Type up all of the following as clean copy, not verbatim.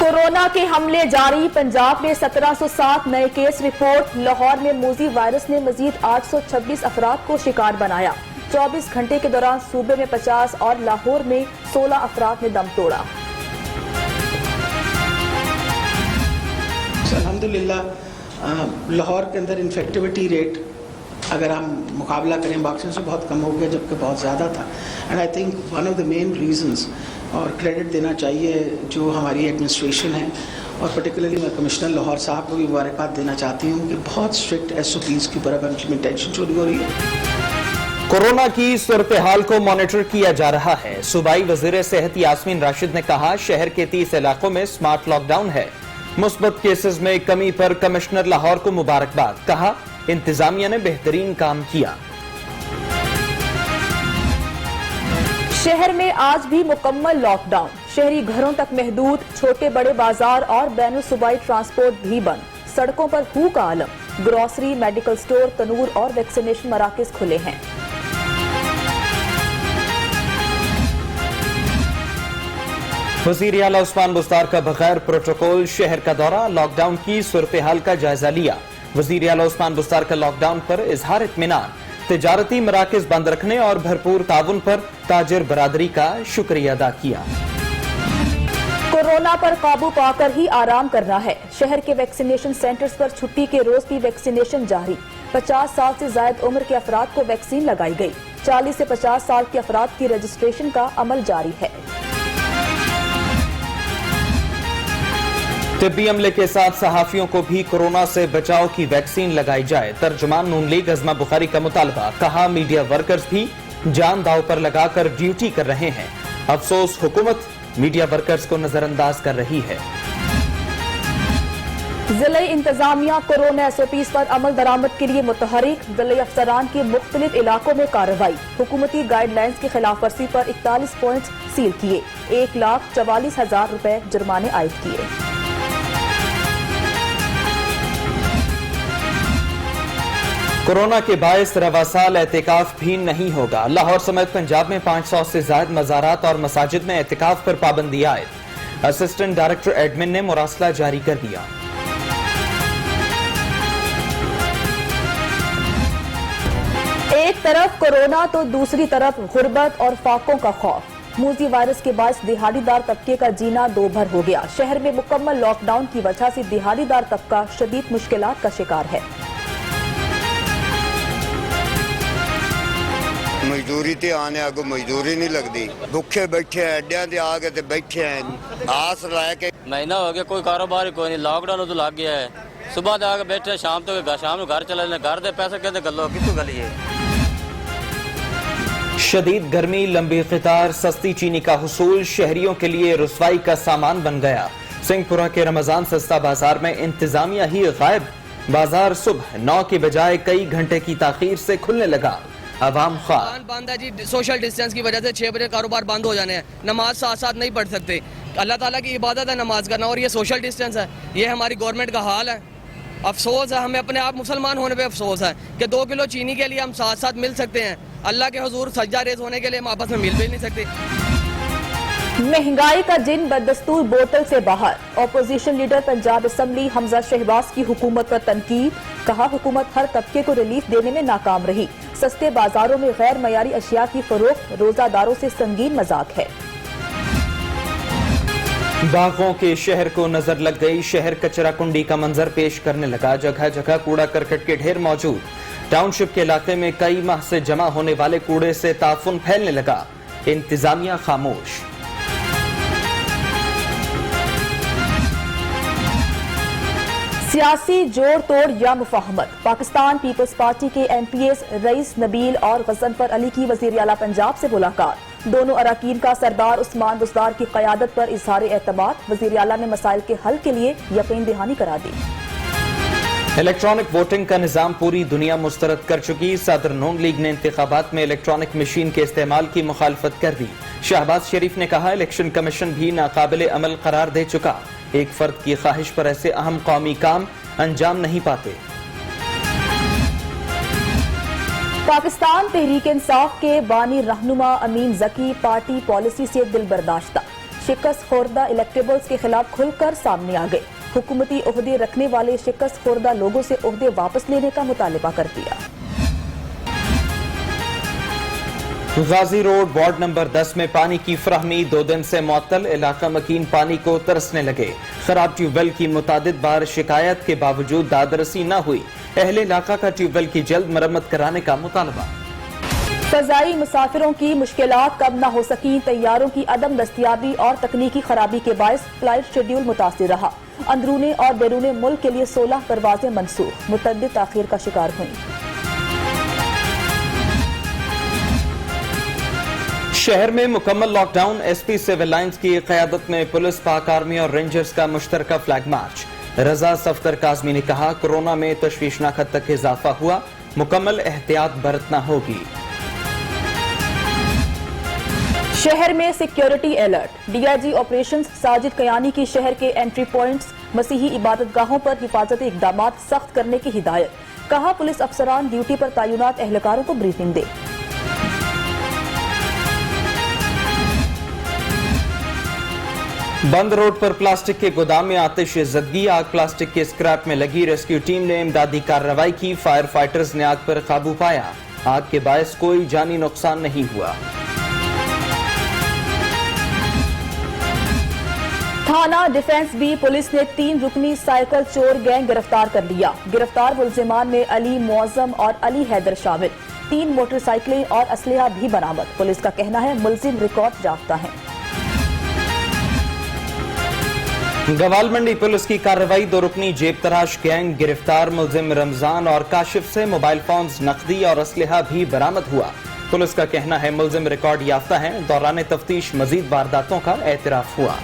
Corona के हमले जारी, पंजाब में 1707 नए केस रिपोर्ट। लाहौर में मोज़ी वायरस ने मजीद 826 अफराद को शिकार बनाया। 24 घंटे के दौरान सूबे में 50 और लाहौर में 16 अफराद ने दम तोड़ा। अल्हम्दुलिल्लाह लाहौर के अंदर इन्फेक्टिविटी रेट अगर हम मुकाबला करें बाकी से बहुत कम हो गया, जबकि बहुत ज़्यादा था। And I think one of the main reasons, और क्रेडिट देना चाहिए जो हमारी एडमिनिस्ट्रेशन है, और पर्टिकुलरली मैं कमिश्नर लाहौर साहब को भी मुबारकबाद देना चाहती हूँ कि बहुत स्ट्रिक्ट SOPs की ऊपर अब इम्प्लीमेंटेशन शुरू हो रही है। कोरोना की सूरत हाल को मॉनिटर किया जा रहा है। सूबाई वज़ीर सेहत यास्मीन राशिद ने कहा, शहर के 30 इलाकों में स्मार्ट लॉकडाउन है। मुस्बत केसेस में कमी पर कमिश्नर लाहौर को मुबारकबाद। कहा, इंतजामिया ने बेहतरीन काम किया। शहर में आज भी मुकम्मल लॉकडाउन, शहरी घरों तक महदूद, छोटे बड़े बाजार और बैनुल सूबाई ट्रांसपोर्ट भी बंद। सड़कों पर हू का आलम, ग्रोसरी, मेडिकल स्टोर, तनूर और वैक्सीनेशन मराकज खुले हैं। वज़ीर आला उस्मान बुस्तार का बगैर प्रोटोकॉल शहर का दौरा, लॉकडाउन की सूरत हाल का जायजा लिया। वज़ीर आला उस्मान बुस्तार का लॉकडाउन पर इजहार इत्मीनान, तिजारती मराकज बंद रखने और भरपूर ताउन पर ताजिर बरादरी का शुक्रिया अदा किया। कोरोना पर काबू पाकर ही आराम करना है। शहर के वैक्सीनेशन सेंटर्स पर छुट्टी के रोज भी वैक्सीनेशन जारी। 50 साल से जायद उम्र के अफराद को वैक्सीन लगाई गई। 40 से 50 साल के अफराद की रजिस्ट्रेशन का अमल जारी है। तिब्बी अमले के साथ सहाफियों को भी कोरोना से बचाव की वैक्सीन लगाई जाए। तर्जुमान नून लीग अज़मा बुखारी का मुतालबा। कहा, मीडिया वर्कर्स भी जान दाव पर लगाकर ड्यूटी कर रहे हैं। अफसोस हुकूमत मीडिया वर्कर्स को नजरअंदाज कर रही है। जिला इंतजामिया कोरोना SOPs पर अमल दरामद के लिए मुतहरिक। जिले अफसरान के मुख्तलिफ इलाकों में कार्रवाई। हुकूमती गाइडलाइंस की खिलाफ वर्जी पर 41 पॉइंट्स सील किए। 1,44,000 रुपए जुर्माने आयद किए। कोरोना के बायस रवा साल एहतिकाफ भी नहीं होगा। लाहौर समेत पंजाब में 500 से ज्यादा मज़ारात और मसाजिद में एहतिकाफ पर पाबंदी आयद। असिस्टेंट डायरेक्टर एडमिन ने मुरासला जारी कर दिया। एक तरफ कोरोना तो दूसरी तरफ गुर्बत और फाकों का खौफ। मोज़ी वायरस के बायस दिहाड़ीदार तबके का जीना दो भर हो गया। शहर में मुकम्मल लॉकडाउन की वजह से दिहाड़ीदार तबका शदीद मुश्किलात का शिकार है। मजदूरी ते आने आगो मजदूरी नहीं लगती, भुखे बैठे अड्डिया ते आके ते बैठे हैं आस लैके। महीना हो गया कोई कारोबार कोई नहीं, लॉकडाउन तो लग गया है। सुबह तक आके बैठे, शाम को घर चले जाने, घर दे पैसे कहते गलो कितों गली है। शदीद गर्मी, लंबी कतार, सस्ती चीनी का हुसूल शहरियों के लिए रुसवाई का सामान बन गया। सिंहपुरा के रमजान सस्ता बाजार में इंतजामिया ही गायब। बाजार सुबह 9 की बजाय कई घंटे की ताखीर से खुलने लगा। अवाम बंद है जी, सोशल डिस्टेंस की वजह से 6 बजे कारोबार बंद हो जाने हैं। नमाज साथ साथ नहीं पढ़ सकते। अल्लाह ताला की इबादत है नमाज करना, और ये सोशल डिस्टेंस है। ये हमारी गवर्नमेंट का हाल है। अफसोस है, हमें अपने आप मुसलमान होने पे अफसोस है कि 2 किलो चीनी के लिए हम साथ साथ मिल सकते हैं, अल्लाह के हुजूर सज्जा रेज होने के लिए हम आपस में मिल भी नहीं सकते। महंगाई का जिन बदस्तूर बोतल से बाहर। Opposition leader Punjab assembly Hamza Shahbaz की हुकूमत पर तनकीद। कहा, हुकूमत हर तबके को रिलीफ देने में नाकाम रही। सस्ते बाजारों में गैर मयारी अशिया की फरोख्त रोजादारों से संगीन मजाक है। बागों के शहर को नजर लग गई। शहर कचरा कुंडी का मंजर पेश करने लगा। जगह जगह कूड़ा करकट के ढेर मौजूद। टाउनशिप के इलाके में कई माह से जमा होने वाले कूड़े से ताफुन फैलने लगा। इंतजामिया खामोश। सियासी जोड़ तोड़ या मुफाहमत। पाकिस्तान पीपल्स पार्टी के MPs रईस नबील और गजनफर अली की वज़ीर आला पंजाब से मुलाकात। दोनों अरकान का सरदार उस्मान बुस्तार की क़यादत पर इजहार एतमाद। वज़ीर आला ने मसाइल के हल के लिए यकीन दहानी करा दी। इलेक्ट्रॉनिक वोटिंग का निजाम पूरी दुनिया मुस्तरद कर चुकी। सदर नून लीग ने इंतखाबात में इलेक्ट्रॉनिक मशीन के इस्तेमाल की मुखालफत कर दी। शहबाज शरीफ ने कहा, इलेक्शन कमीशन भी नाकाबिले अमल करार दे चुका। एक फर्द की ख्वाहिश पर ऐसे अहम कौमी काम अंजाम नहीं पाते। पाकिस्तान तहरीक इंसाफ के बानी रहनुमा अमीन जकी पार्टी पॉलिसी से दिल बर्दाश्ता। शिकस्त खोरदा इलेक्टेबल्स के खिलाफ खुलकर सामने आ गए। हुकूमती ओहदे रखने वाले शिकस्त खोरदा लोगों से ओहदे वापस लेने का मुतालबा कर दिया। गाजी रोड वार्ड नंबर 10 में पानी की फराहमी 2 दिन से मुअत्तल, इलाका मकीन पानी को तरसने लगे। खराब ट्यूबवेल की मुतादिद बार शिकायत के बावजूद दादरसी न हुई। अहले इलाका का ट्यूबवेल की जल्द मरम्मत कराने का मुतालबा। फजाई मुसाफिरों की मुश्किलात कम न हो सकी। तैयारों की अदम दस्तियाबी और तकनीकी खराबी के बायस फ्लाइट शेड्यूल मुतासिर रहा। अंदरूनी और बैरूनी मुल्क के लिए 16 परवाजें मनसूख, मुतअद्दिद ताखीर का शिकार हुई। शहर में मुकम्मल लॉकडाउन, एसपी सिविल लाइंस की क़यादत में पुलिस, पाक आर्मी और रेंजर्स का मुश्तरका फ्लैग मार्च। रजा सफ्तर काज़मी ने कहा, कोरोना में तशवीशनाक हद तक इजाफा हुआ, मुकम्मल एहतियात बरतना होगी। शहर में security alert. DIG operations Sajid Kayani की शहर के एंट्री पॉइंट्स, मसीही इबादतगाहों पर हिफाजती इक़दामात सख्त करने की हिदायत। कहा, पुलिस अफसरान ड्यूटी पर तैनात एहलकारों को ब्रीफिंग दे। बंद रोड पर प्लास्टिक के गोदाम में आतिश ज़दगी, आग प्लास्टिक के स्क्रैप में लगी। रेस्क्यू टीम ने इमदादी कार्रवाई की, फायर फाइटर्स ने आग पर काबू पाया। आग के बायस कोई जानी नुकसान नहीं हुआ। थाना डिफेंस बी पुलिस ने 3 रुकनी साइकिल चोर गैंग गिरफ्तार कर लिया। गिरफ्तार मुलजिमान में अली मुअज्जम और अली हैदर शामिल। 3 मोटरसाइकिलें और असलहा भी बरामद। पुलिस का कहना है मुलजिम रिकॉर्ड याफ्ता है। गवाल मंडी पुलिस की कार्रवाई, 2 रुकनी जेब तराश गैंग गिरफ्तार। मुलजिम रमजान और काशिफ से मोबाइल फोन्स, नकदी और असलहा भी बरामद हुआ। पुलिस का कहना है मुलजिम रिकॉर्ड याफ्ता है। दौरान तफ्तीश मजीद वारदातों का एतराफ हुआ।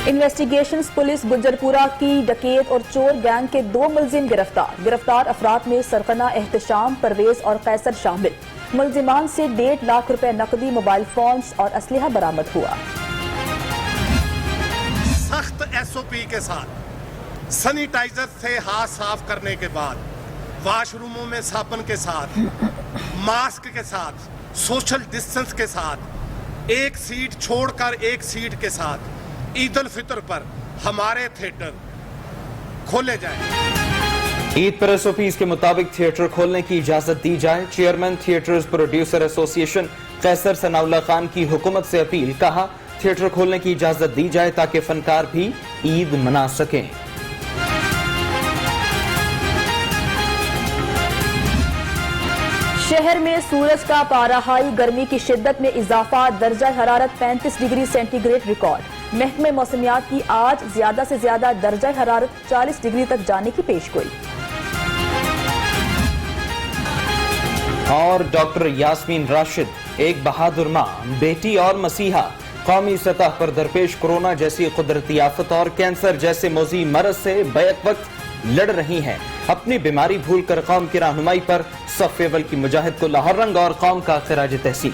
इन्वेस्टिगेशंस पुलिस गुज्जरपुरा की डकैत और चोर गैंग के 2 मुलजिम गिरफ्तार। गिरफ्तार अफराद में सरकना, एहतशाम, परवेज और कैसर शामिल। मुलजिमान से 1.5 लाख रुपए नकदी, मोबाइल फोन्स और असलहा बरामद हुआ। सख्त एसओपी के साथ सैनिटाइजर से हाथ साफ करने के बाद, वॉशरूमों में साबुन के साथ, मास्क के साथ, सोशल डिस्टेंस के साथ, एक सीट छोड़कर एक सीट के साथ ईद उल फितर पर हमारे थिएटर खोले जाए। ईद पर एसओपीज के मुताबिक थिएटर खोलने की इजाजत दी जाए। चेयरमैन थिएटर्स प्रोड्यूसर एसोसिएशन कैसर सनाउल्लाह खान की हुकूमत से अपील। कहा, थिएटर खोलने की इजाजत दी जाए ताकि फनकार भी ईद मना सकें। शहर में सूरज का पारा हाई, गर्मी की शिद्दत में इजाफा। दर्जा हरारत 35 डिग्री सेंटीग्रेड रिकॉर्ड। महकमे मौसमियात की आज ज्यादा से ज्यादा दर्जा हरारत 40 डिग्री तक जाने की पेशगोई। और डॉक्टर यास्मीन राशिद, एक बहादुर माँ, बेटी और मसीहा, कौमी सतह पर दरपेश कोरोना जैसी कुदरती आफत और कैंसर जैसे मोजी मरज से बैक वक्त लड़ रही हैं। अपनी बीमारी भूलकर कौम की रहनुमाई पर सफ़ अव्वल की मुजाहिद को लाहौर रंग और कौम का खिराज तहसीन।